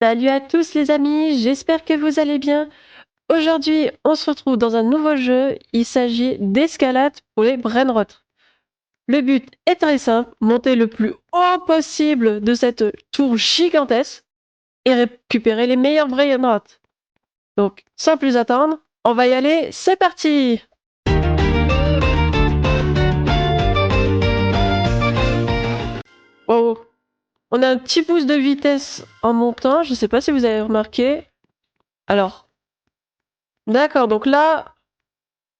Salut à tous les amis, j'espère que vous allez bien. Aujourd'hui, on se retrouve dans un nouveau jeu. Il s'agit d'escalade pour les brainrot. Le but est très simple, monter le plus haut possible de cette tour gigantesque et récupérer les meilleurs brainrot. Donc, sans plus attendre, on va y aller, c'est parti! Wow. On a un petit boost de vitesse en montant, je sais pas si vous avez remarqué. Alors, d'accord, donc là,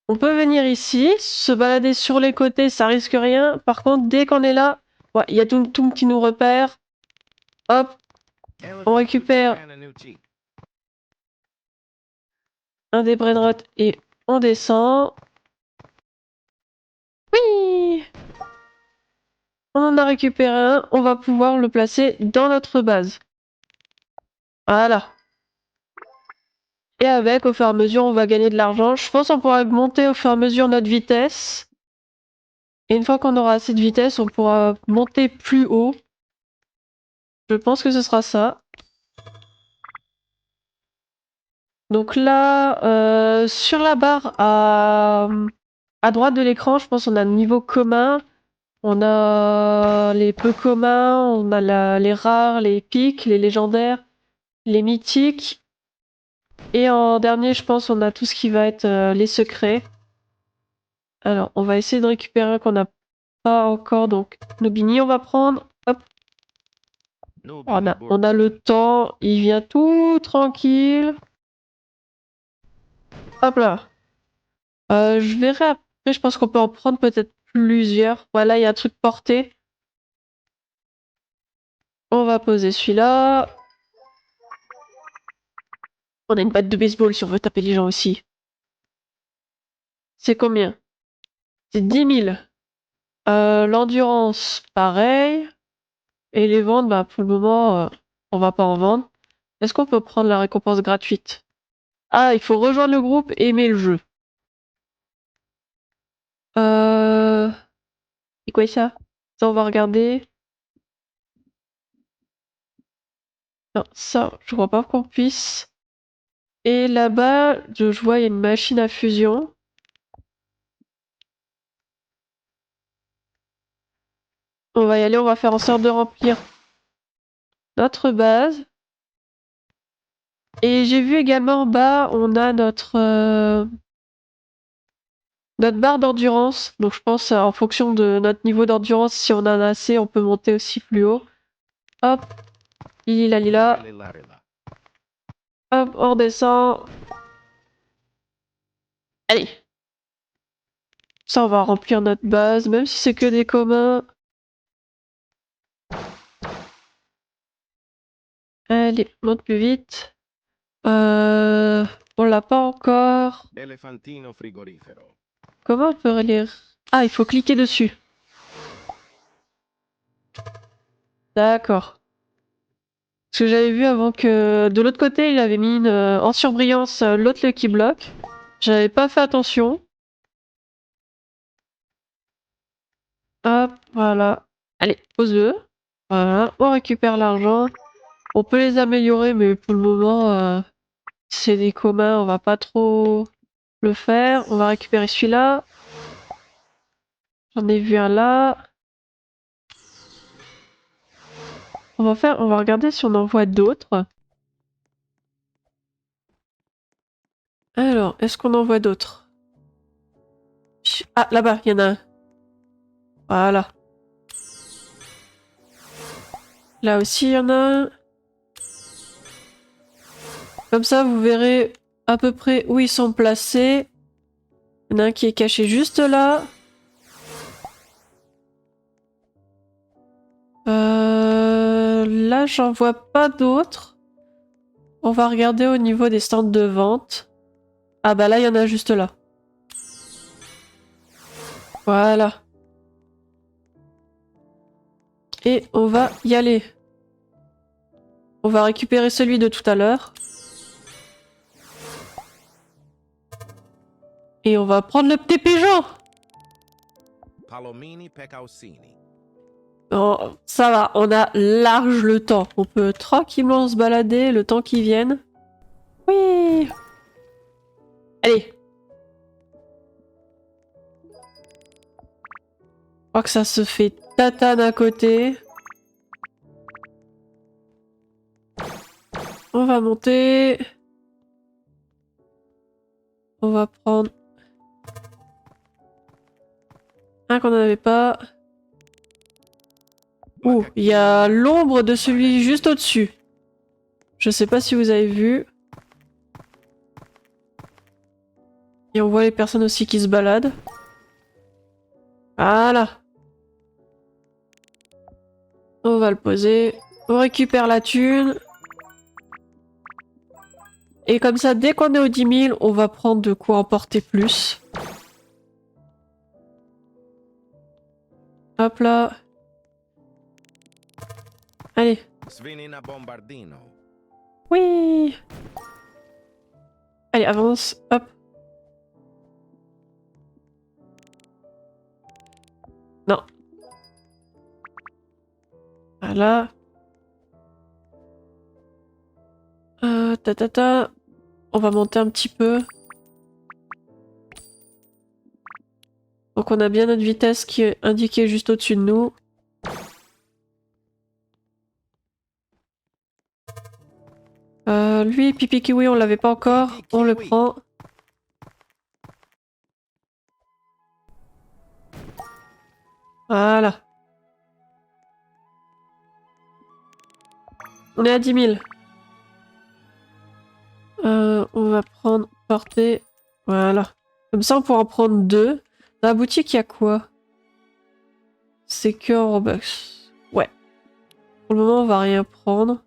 on peut venir ici, se balader sur les côtés, ça risque rien. Par contre, dès qu'on est là, ouais, il y a Tung Tung qui nous repère. Hop, on récupère un des brainrot et on descend. Oui! On en a récupéré un, on va pouvoir le placer dans notre base. Voilà. Et avec, au fur et à mesure, on va gagner de l'argent. Je pense qu'on pourra monter au fur et à mesure notre vitesse. Et une fois qu'on aura assez de vitesse, on pourra monter plus haut. Je pense que ce sera ça. Donc là, sur la barre à droite de l'écran, je pense qu'on a le niveau commun, on a les peu communs, on a les rares, les épiques, les légendaires, les mythiques. Et en dernier, je pense, on a tout ce qui va être les secrets. Alors, on va essayer de récupérer un qu'on n'a pas encore. Donc, Nobini, on va prendre. Hop, on a le temps. Il vient tout tranquille. Hop là. Je verrai après, je pense qu'on peut en prendre peut-être plusieurs. Voilà, il y a un truc porté. On va poser celui-là. On a une batte de baseball si on veut taper les gens aussi. C'est combien? C'est 10 000. L'endurance, pareil. Et les ventes, bah pour le moment, on va pas en vendre. Est-ce qu'on peut prendre la récompense gratuite? Ah, il faut rejoindre le groupe et aimer le jeu. Euh... C'est quoi ça? Ça, on va regarder. Non, ça, je vois pas qu'on puisse. Et là-bas, je vois, il y a une machine à fusion. On va y aller, on va faire en sorte de remplir notre base. Et j'ai vu également en bas, on a notre barre d'endurance. Donc je pense en fonction de notre niveau d'endurance, si on en a assez, on peut monter aussi plus haut. Hop, lila lila. Hop, on redescend. Allez, ça on va remplir notre base, même si c'est que des communs. Allez, monte plus vite. On l'a pas encore. Comment on peut lire? Ah, il faut cliquer dessus. D'accord. Parce que j'avais vu avant que de l'autre côté, il avait mis en surbrillance l'autre Lucky Block. J'avais pas fait attention. Hop, voilà. Allez, pose-le. Voilà, on récupère l'argent. On peut les améliorer, mais pour le moment, c'est des communs, on va pas trop le faire. On va récupérer celui-là. J'en ai vu un là. On va regarder si on en voit d'autres. Alors, est-ce qu'on en voit d'autres? Ah, là-bas, il y en a un. Voilà. Là aussi, il y en a un. Comme ça, vous verrez à peu près où ils sont placés. Il y en a un qui est caché juste là. Là, j'en vois pas d'autres. On va regarder au niveau des stands de vente. Ah bah là, il y en a juste là. Voilà. Et on va y aller. On va récupérer celui de tout à l'heure. Et on va prendre le petit pigeon. Oh, ça va, on a large le temps. On peut tranquillement se balader le temps qu'ils viennent. Oui. Allez. Je crois que ça se fait tatane à côté. On va monter. On va prendre un qu'on n'avait pas. Ouh, il y a l'ombre de celui juste au-dessus. Je sais pas si vous avez vu. Et on voit les personnes aussi qui se baladent. Voilà. On va le poser. On récupère la thune. Et comme ça, dès qu'on est aux 10 000, on va prendre de quoi emporter plus. Hop là. Allez. Oui. Allez, avance. Hop. Non. Voilà. Ta. On va monter un petit peu. Donc on a bien notre vitesse qui est indiquée juste au-dessus de nous. Lui, Pipi Kiwi, on l'avait pas encore. On le prend. Voilà. On est à 10 000. On va prendre portée. Voilà. Comme ça, on pourra en prendre 2. Dans la boutique, il y a quoi? C'est que en Robux. Ouais. Pour le moment, on va rien prendre.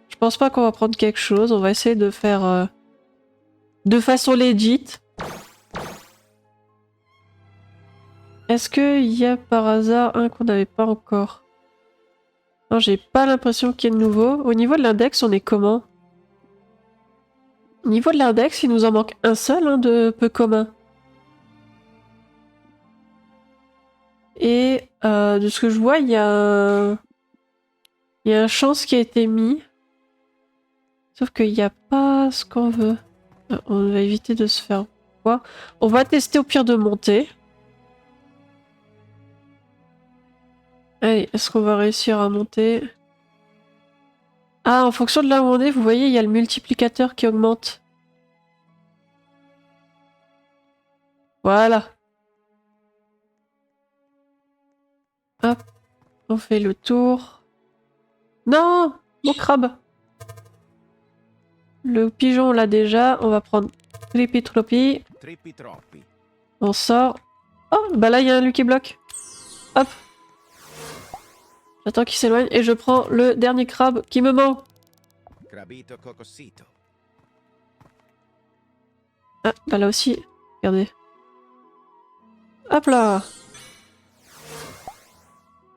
Je pense pas qu'on va prendre quelque chose. On va essayer de faire de façon legit. Est-ce qu'il y a par hasard un qu'on n'avait pas encore? Non, j'ai pas l'impression qu'il y ait de nouveau. Au niveau de l'index, on est comment? Au niveau de l'index, il nous en manque un seul hein, de peu commun. Et de ce que je vois, il y a un chance qui a été mis. Sauf qu'il n'y a pas ce qu'on veut. On va éviter de se faire voir. On va tester au pire de monter. Allez, est-ce qu'on va réussir à monter? Ah, en fonction de là où on est, vous voyez, il y a le multiplicateur qui augmente. Voilà. Hop, on fait le tour. Non! Mon crabe! Le pigeon, on l'a déjà. On va prendre Trippy Troppy. On sort. Oh, bah là, il y a un Lucky Block. Hop. J'attends qu'il s'éloigne et je prends le dernier crabe qui me manque. Ah, bah là aussi. Regardez. Hop là.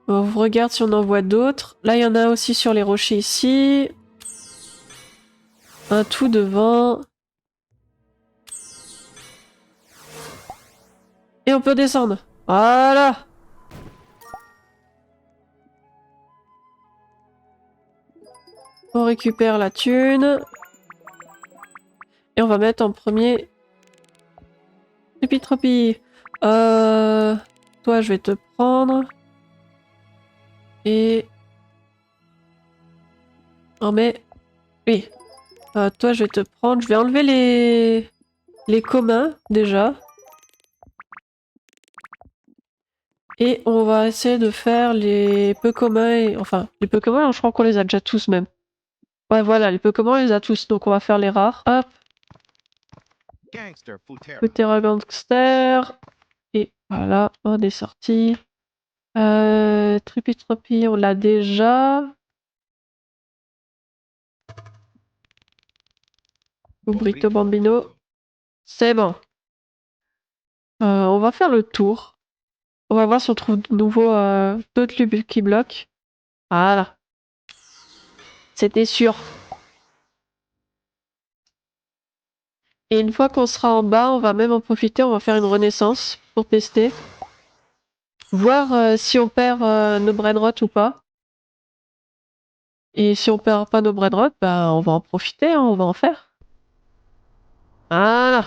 On regarde si on en voit d'autres. Là, il y en a aussi sur les rochers ici. Un tout devant. Et on peut descendre. Voilà. On récupère la thune. Et on va mettre en premier... Tropi. Toi, je vais te prendre. Et... Oh mais... Oui. Toi, je vais te prendre. Je vais enlever les communs, déjà. Et on va essayer de faire les peu communs. Enfin, les peu communs, je crois qu'on les a déjà tous, même. Ouais, voilà, les peu communs, on les a tous. Donc, on va faire les rares. Hop. Futera Gangster. Et voilà, on est sorti. Trippy, on l'a déjà. Brito Bambino. C'est bon. On va faire le tour. On va voir si on trouve de nouveau d'autres Lucky Block. Voilà. C'était sûr. Et une fois qu'on sera en bas, on va même en profiter, on va faire une renaissance pour tester. voir si on perd nos brainrot ou pas. Et si on perd pas nos brainrot, bah on va en profiter, hein, on va en faire. Voilà.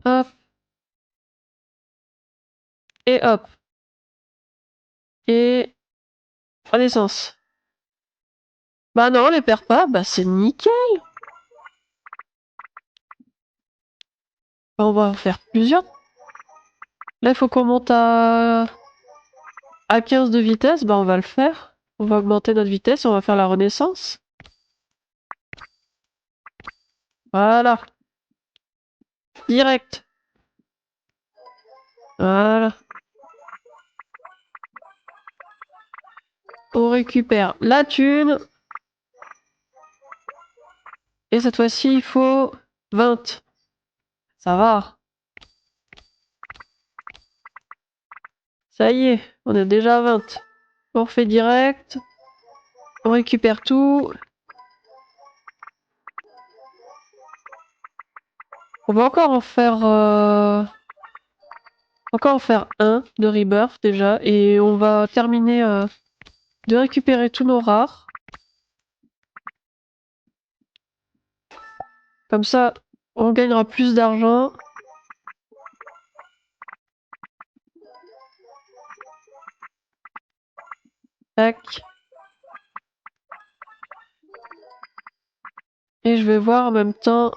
Hop. Et hop. Et renaissance. Bah non, on les perd pas, bah c'est nickel. Bah, on va en faire plusieurs. Là, il faut qu'on monte à 15 de vitesse, bah on va le faire. On va augmenter notre vitesse, on va faire la renaissance. Voilà. Direct. Voilà. On récupère la thune. Et cette fois-ci, il faut 20. Ça va. Ça y est, on est déjà à 20. On refait direct. On récupère tout. On va encore en faire... Encore en faire un de rebirth déjà. Et on va terminer de récupérer tous nos rares. Comme ça, on gagnera plus d'argent. Tac. Et je vais voir en même temps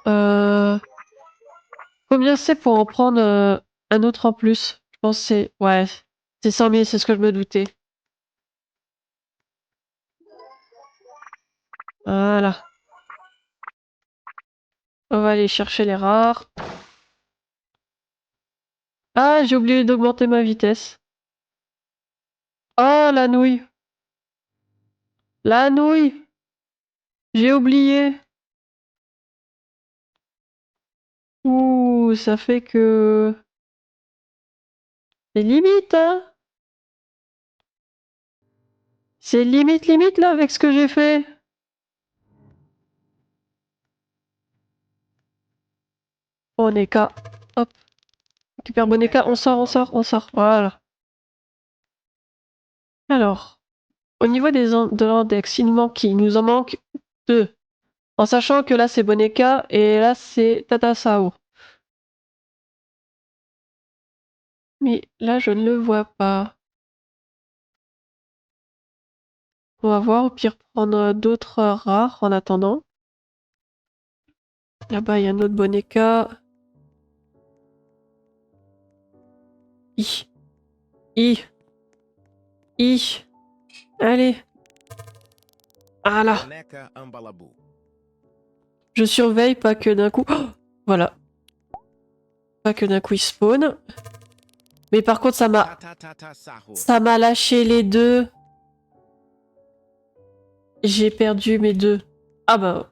combien c'est pour en prendre un autre en plus. Je pense que c'est... Ouais, c'est 100 000, c'est ce que je me doutais. Voilà. On va aller chercher les rares. Ah, j'ai oublié d'augmenter ma vitesse. Ah, la nouille. La nouille. J'ai oublié. Ouh, ça fait que... C'est limite, hein. C'est limite là avec ce que j'ai fait. Boneka. Hop. Récupère Boneka. On sort, on sort, on sort. Voilà. Alors, au niveau de l'index, il nous en manque 2. En sachant que là c'est Boneka et là c'est Tata Sao. Mais là je ne le vois pas. On va voir, au pire prendre d'autres rares en attendant. Là-bas il y a un autre Boneka. I. Allez. Ah là. Je surveille, pas que d'un coup... Oh, voilà. Pas que d'un coup il spawn. Mais par contre ça m'a lâché les deux. J'ai perdu mes deux. Ah bah...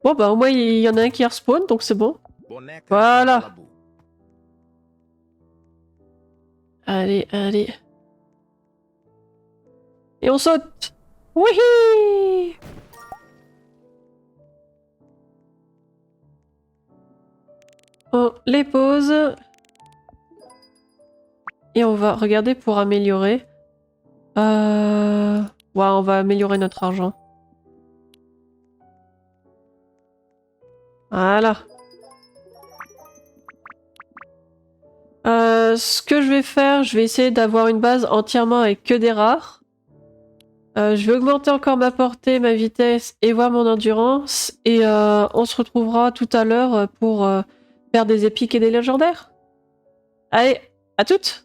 Bon bah au moins il y en a un qui respawn, donc c'est bon. Voilà. Allez, allez. Et on saute. Oui. On les pose. Et on va regarder pour améliorer. Ouais, on va améliorer notre argent. Voilà. Ce que je vais faire, je vais essayer d'avoir une base entièrement avec que des rares. Je vais augmenter encore ma portée, ma vitesse et voir mon endurance. Et on se retrouvera tout à l'heure pour faire des épiques et des légendaires. Allez, à toutes!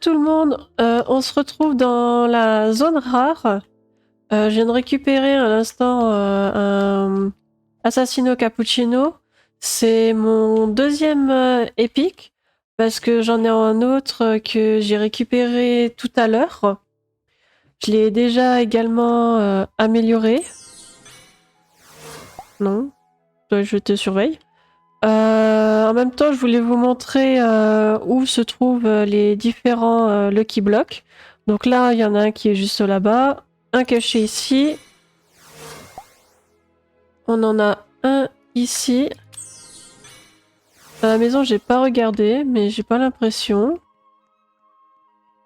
Tout le monde, on se retrouve dans la zone rare. Je viens de récupérer à l'instant un Assassino Cappuccino. C'est mon deuxième épique parce que j'en ai un autre que j'ai récupéré tout à l'heure. Je l'ai déjà également amélioré. Non, je te surveille. En même temps, je voulais vous montrer où se trouvent les différents Lucky Blocks. Donc là, il y en a un qui est juste là-bas, un caché ici. On en a un ici. À la maison, j'ai pas regardé, mais j'ai pas l'impression.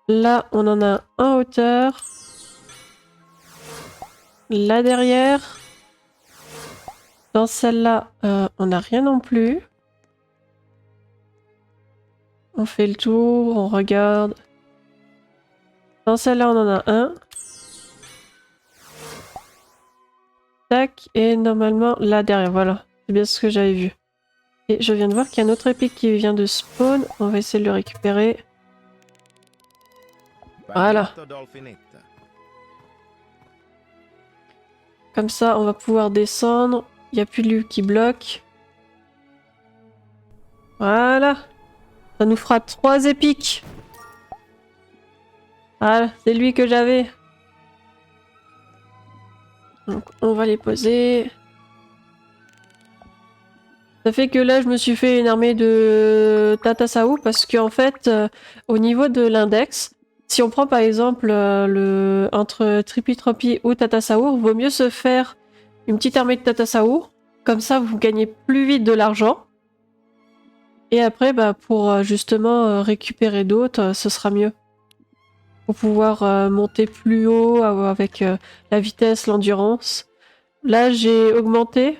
Là, on en a un en hauteur. Là derrière. Dans celle-là, on n'a rien non plus. On fait le tour, on regarde. Dans celle-là, on en a un. Tac, et normalement, là derrière, voilà. C'est bien ce que j'avais vu. Et je viens de voir qu'il y a un autre épique qui vient de spawn. On va essayer de le récupérer. Voilà. Comme ça, on va pouvoir descendre. Il n'y a plus de lui qui bloque. Voilà. Ça nous fera 3 épiques. Voilà, c'est lui que j'avais. Donc, on va les poser. Ça fait que là, je me suis fait une armée de Tatasaur parce qu'en fait, au niveau de l'index, si on prend par exemple entre Tripitropi ou Tatasaur, vaut mieux se faire une petite armée de Tatasaur. Comme ça, vous gagnez plus vite de l'argent. Et après, bah, pour justement récupérer d'autres, ce sera mieux. Pour pouvoir monter plus haut avec la vitesse, l'endurance. Là, j'ai augmenté.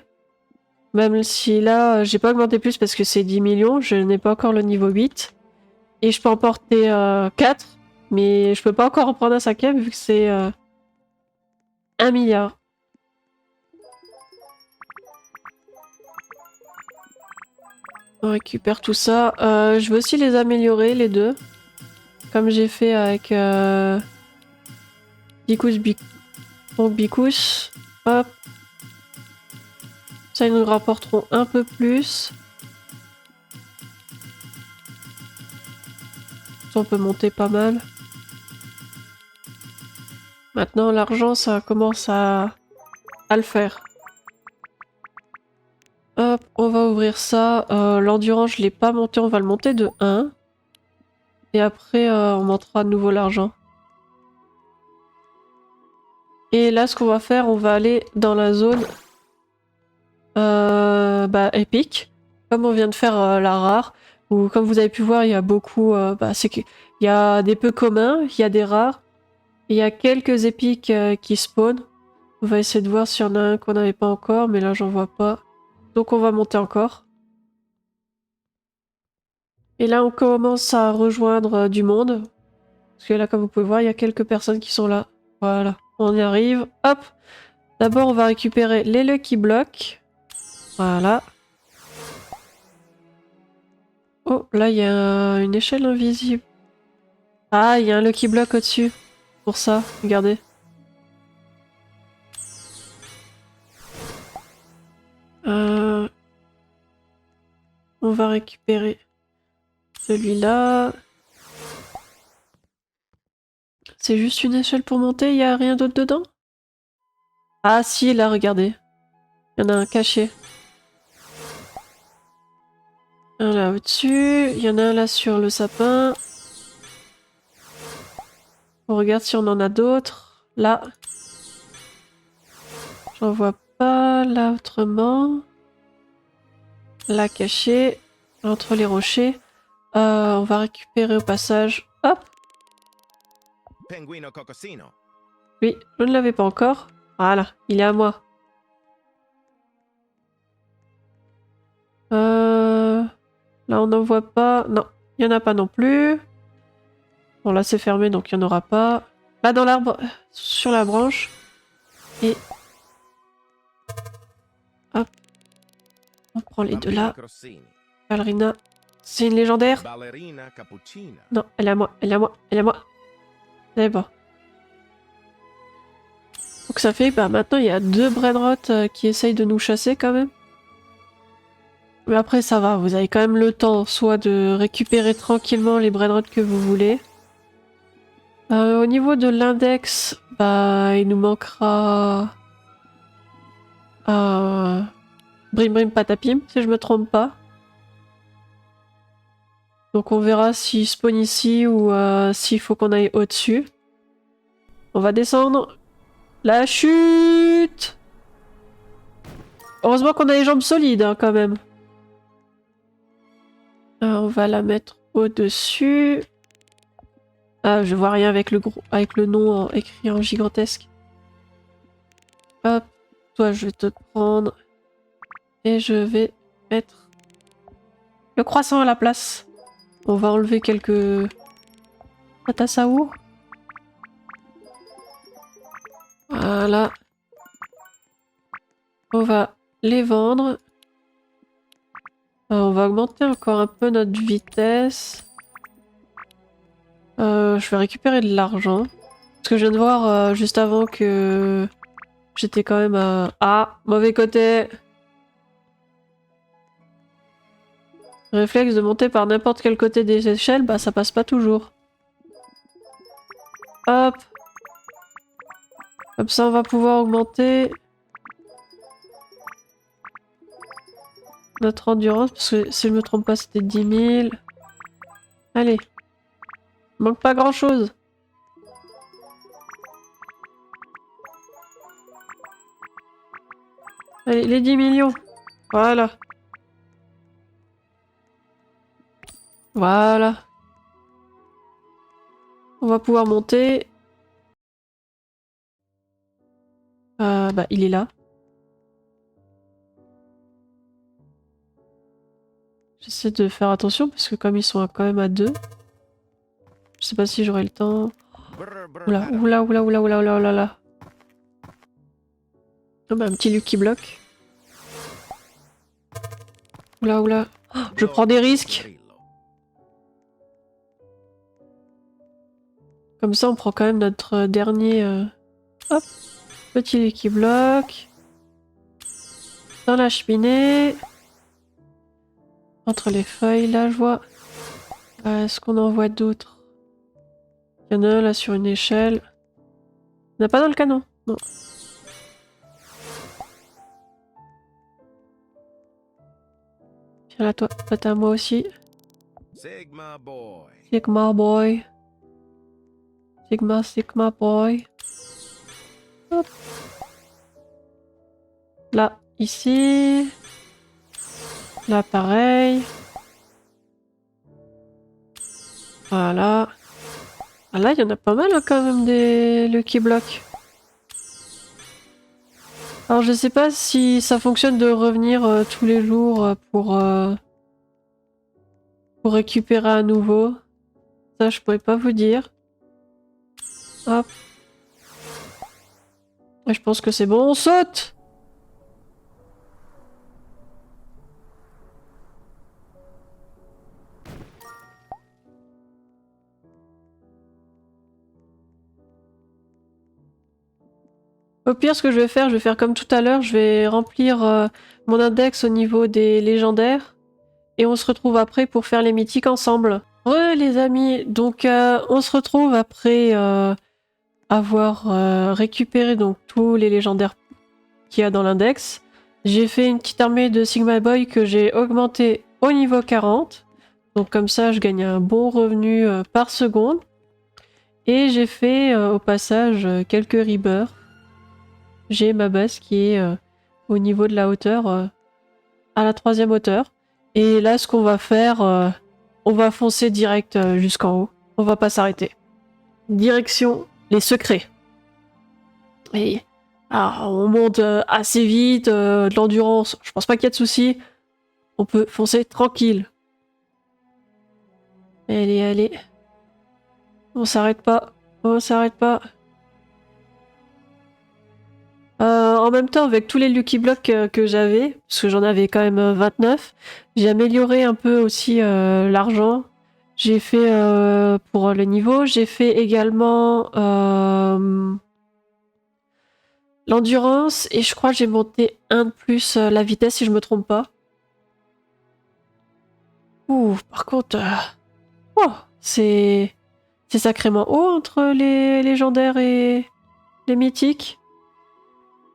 Même si là, j'ai pas augmenté plus parce que c'est 10 millions, je n'ai pas encore le niveau 8. Et je peux en porter 4, mais je peux pas encore en prendre un cinquième vu que c'est 1 milliard. On récupère tout ça. Je veux aussi les améliorer, les deux. Comme j'ai fait avec Bicous, donc Bicous. Hop. Ça, ils nous rapporteront un peu plus. Ça, on peut monter pas mal. Maintenant, l'argent, ça commence à le faire. Hop, on va ouvrir ça. L'endurance, je l'ai pas monté, on va le monter de 1. Et après, on montera de nouveau l'argent. Et là, ce qu'on va faire, on va aller dans la zone épique. Comme on vient de faire la rare. Où, comme vous avez pu voir, il y a beaucoup... il y a des peu communs, il y a des rares. Et il y a quelques épiques qui spawnent. On va essayer de voir s'il y en a un qu'on n'avait pas encore, mais là, j'en vois pas. Donc, on va monter encore. Et là, on commence à rejoindre du monde. Parce que là, comme vous pouvez voir, il y a quelques personnes qui sont là. Voilà, on y arrive. Hop. D'abord, on va récupérer les Lucky Blocks. Voilà. Oh, là, il y a une échelle invisible. Ah, il y a un Lucky Block au-dessus. Pour ça, regardez. On va récupérer celui-là. C'est juste une échelle pour monter, il n'y a rien d'autre dedans? Ah si, là, regardez. Il y en a un caché. Un là au-dessus, il y en a un là sur le sapin. On regarde si on en a d'autres. Là. J'en vois pas. Là, autrement. Là, caché. Entre les rochers. On va récupérer au passage. Hop. Oui, je ne l'avais pas encore. Voilà, il est à moi. Là, on n'en voit pas. Non, il n'y en a pas non plus. Bon, là, c'est fermé, donc il n'y en aura pas. Là, dans l'arbre, sur la branche. Et... hop. On prend les deux là. Ballerina. C'est une légendaire? Non, elle est à moi, elle est à moi, elle est à moi. C'est bon. Donc ça fait, bah maintenant il y a 2 brainrot qui essayent de nous chasser quand même. Mais après ça va, vous avez quand même le temps soit de récupérer tranquillement les brainrot que vous voulez. Au niveau de l'index, bah il nous manquera... Brim Brim Patapim, si je me trompe pas. Donc on verra s'il spawn ici ou s'il faut qu'on aille au-dessus. On va descendre. La chute! Heureusement qu'on a les jambes solides hein, quand même. On va la mettre au-dessus. Ah, je vois rien avec avec le nom écrit en gigantesque. Hop, toi je vais te prendre. Et je vais mettre le croissant à la place. On va enlever quelques patates à eau. Voilà. On va les vendre. On va augmenter encore un peu notre vitesse. Je vais récupérer de l'argent. Parce que je viens de voir juste avant que j'étais quand même à... Ah, mauvais côté. Réflexe de monter par n'importe quel côté des échelles, bah ça passe pas toujours. Hop. Comme ça on va pouvoir augmenter notre endurance. Parce que si je me trompe pas c'était 10 000. Allez. Manque pas grand chose. Allez, les 10 millions. Voilà. Voilà. On va pouvoir monter. Bah, il est là. J'essaie de faire attention parce que comme ils sont quand même à 2. Je sais pas si j'aurai le temps. Oula, oula, oula, oula, oula, oula, oula, oula. Oh, bah, un petit Lucky Block. Oula, oula. Oh, je prends des risques. Comme ça, on prend quand même notre dernier... Hop. Petit Lucky Block. Dans la cheminée. Entre les feuilles, là, je vois. Est-ce qu'on en voit d'autres? Il y en a un là sur une échelle. Il n'y en a pas dans le canon? Non. Tiens là, toi. Toi, t'as à moi aussi. Sigma boy. Sigma boy. Sigma, Sigma boy. Hop. Là, ici. Là, pareil. Voilà. Ah là, il y en a pas mal hein, quand même des Lucky Blocks. Alors je sais pas si ça fonctionne de revenir tous les jours pour récupérer à nouveau. Ça, je pourrais pas vous dire. Hop. Et je pense que c'est bon, on saute! Au pire, ce que je vais faire comme tout à l'heure, je vais remplir mon index au niveau des légendaires. Et on se retrouve après pour faire les mythiques ensemble. Les amis, donc on se retrouve après avoir récupéré donc tous les légendaires qu'il y a dans l'index. J'ai fait une petite armée de Sigma Boy que j'ai augmenté au niveau 40. Donc comme ça, je gagne un bon revenu par seconde. Et j'ai fait au passage quelques rebirths. J'ai ma base qui est au niveau de la hauteur, à la 3e hauteur. Et là, ce qu'on va faire, on va foncer direct jusqu'en haut. On va pas s'arrêter. Direction les secrets. Et on monte assez vite, de l'endurance. Je pense pas qu'il y ait de soucis. On peut foncer tranquille. Allez, allez. On s'arrête pas. On s'arrête pas. En même temps, avec tous les Lucky Blocks que j'avais, parce que j'en avais quand même 29, j'ai amélioré un peu aussi l'argent. J'ai fait pour le niveau, j'ai fait également l'endurance et je crois que j'ai monté un de plus la vitesse si je me trompe pas. Ouh, par contre, oh, c'est sacrément haut entre les légendaires et les mythiques.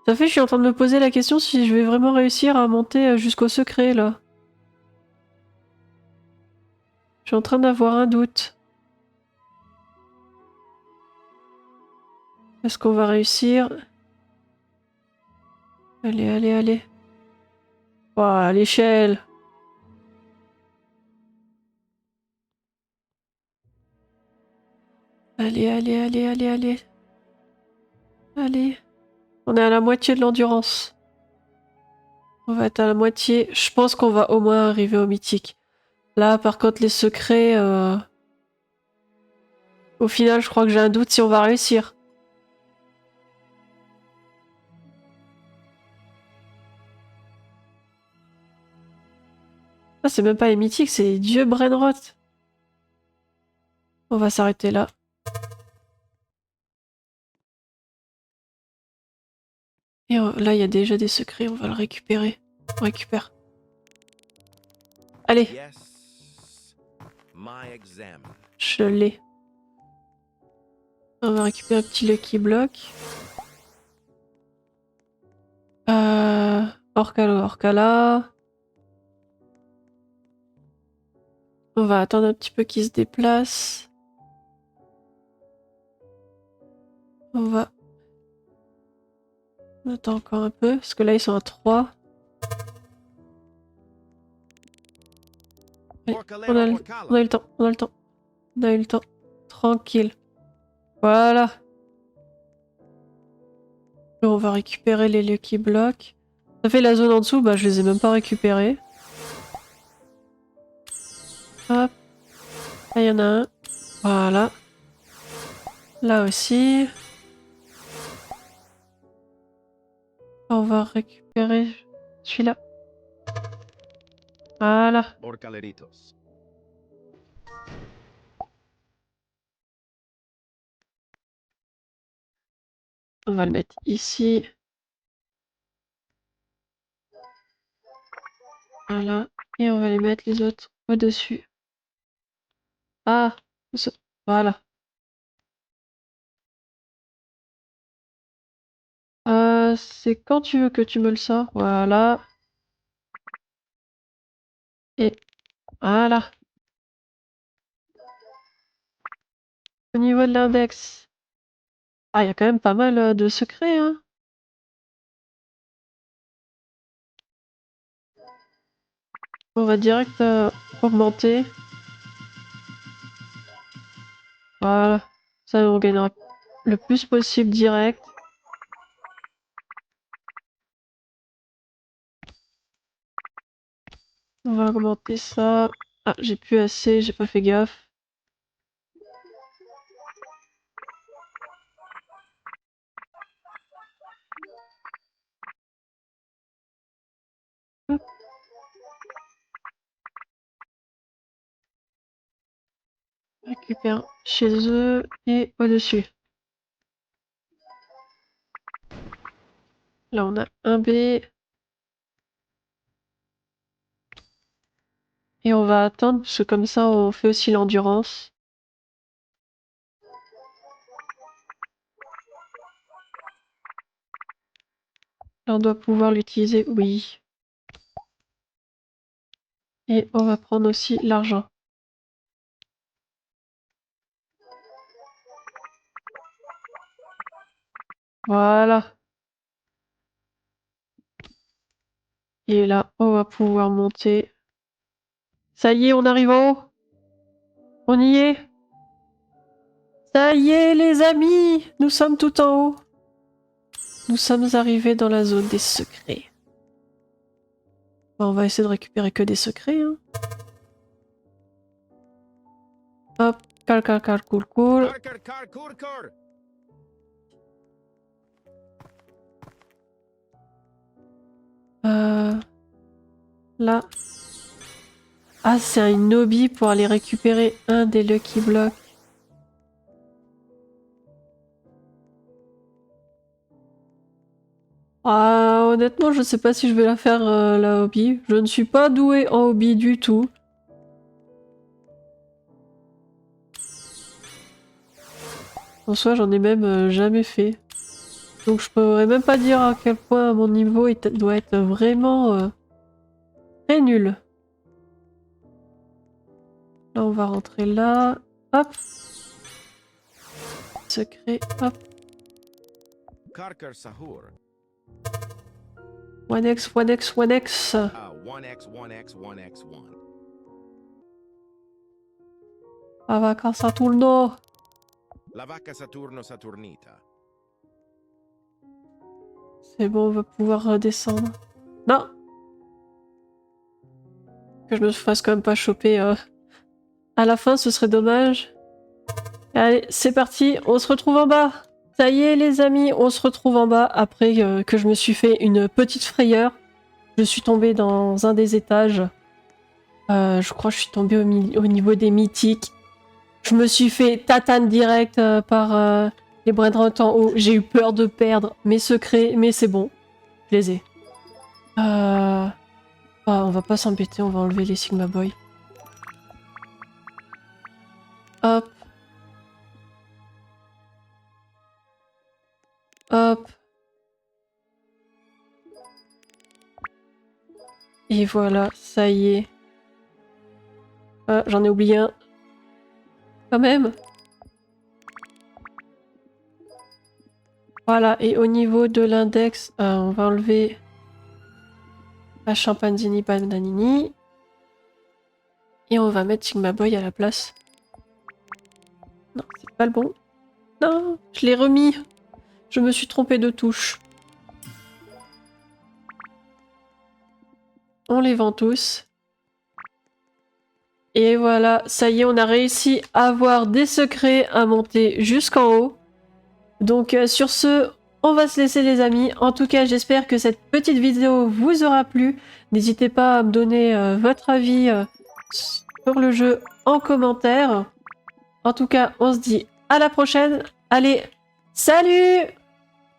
Ça fait, je suis en train de me poser la question si je vais vraiment réussir à monter jusqu'au secret, là. Je suis en train d'avoir un doute. Est-ce qu'on va réussir? Allez, allez, allez. Ouah, l'échelle. Allez, allez, allez, allez, allez. Allez. On est à la moitié de l'endurance. On va être à la moitié. Je pense qu'on va au moins arriver au mythique. Là, par contre, les secrets... Au final, je crois que j'ai un doute si on va réussir. Ah, c'est même pas les mythiques, c'est les dieux Brainrot. On va s'arrêter là. Et là, il y a déjà des secrets, on va le récupérer. On récupère. Allez, Yes. My exam. je l'ai. On va récupérer un petit Lucky Block. Orcalo, Orcala. On va attendre un petit peu qu'il se déplace. On va... On attend encore un peu, parce que là, ils sont à 3. Allez, on a, on a eu le temps, on a le temps. On a eu le temps. Tranquille. Voilà. Et on va récupérer les Lucky Blocks. Ça fait la zone en dessous, bah je les ai même pas récupérés. Hop. Là, il y en a un. Voilà. Là aussi. On va récupérer celui-là. Voilà. Orcaleritos. On va le mettre ici. Voilà. Et on va les mettre les autres au-dessus. Ah. Voilà. C'est quand tu veux que tu me le sors. Voilà. Et voilà. Au niveau de l'index. Ah, il y a quand même pas mal de secrets, hein. On va direct augmenter. Voilà. Ça, on gagnera le plus possible direct. On va augmenter ça. Ah, j'ai plus assez, j'ai pas fait gaffe. Hop. Récupère chez eux et au-dessus. Là, on a un B. Et on va attendre, parce que comme ça, on fait aussi l'endurance. Là, on doit pouvoir l'utiliser, oui. Et on va prendre aussi l'argent. Voilà. Et là, on va pouvoir monter. Ça y est, on arrive en haut. On y est. Ça y est, les amis. Nous sommes tout en haut. Nous sommes arrivés dans la zone des secrets. Bon, on va essayer de récupérer que des secrets, hein. Hop, cool, cool. Car. Là. Ah, c'est un hobby pour aller récupérer un des Lucky Blocks. Ah, honnêtement, je sais pas si je vais la faire, la hobby. Je ne suis pas douée en hobby du tout. En soi, j'en ai même jamais fait. Donc je pourrais même pas dire à quel point mon niveau doit être vraiment très nul. Là, on va rentrer là. Hop. Secret. Hop. Karkar Sahur. 1x, 1x, 1x. 1x. Ah, va casa turno. La vacca Saturno Saturnita. C'est bon, on va pouvoir redescendre. Non! Que je me fasse quand même pas choper à la fin, ce serait dommage. Allez, c'est parti, on se retrouve en bas. Ça y est les amis, on se retrouve en bas après que je me suis fait une petite frayeur. Je suis tombée dans un des étages. Je crois que je suis tombée au niveau des mythiques. Je me suis fait tatane direct par les Brainrot en haut. J'ai eu peur de perdre mes secrets, mais c'est bon. Je les ai. On va pas s'embêter, on va enlever les Sigma Boy. Hop. Hop. Et voilà, ça y est. Ah, j'en ai oublié un. Quand même. Voilà, et au niveau de l'index, on va enlever la Chimpanzini Bananini. Et on va mettre Sigma Boy à la place. Non, c'est pas le bon. Non, je l'ai remis. Je me suis trompée de touche. On les vend tous. Et voilà, ça y est, on a réussi à avoir des secrets à monter jusqu'en haut. Donc sur ce, on va se laisser les amis. En tout cas, j'espère que cette petite vidéo vous aura plu. N'hésitez pas à me donner votre avis sur le jeu en commentaire. En tout cas, on se dit à la prochaine. Allez, salut!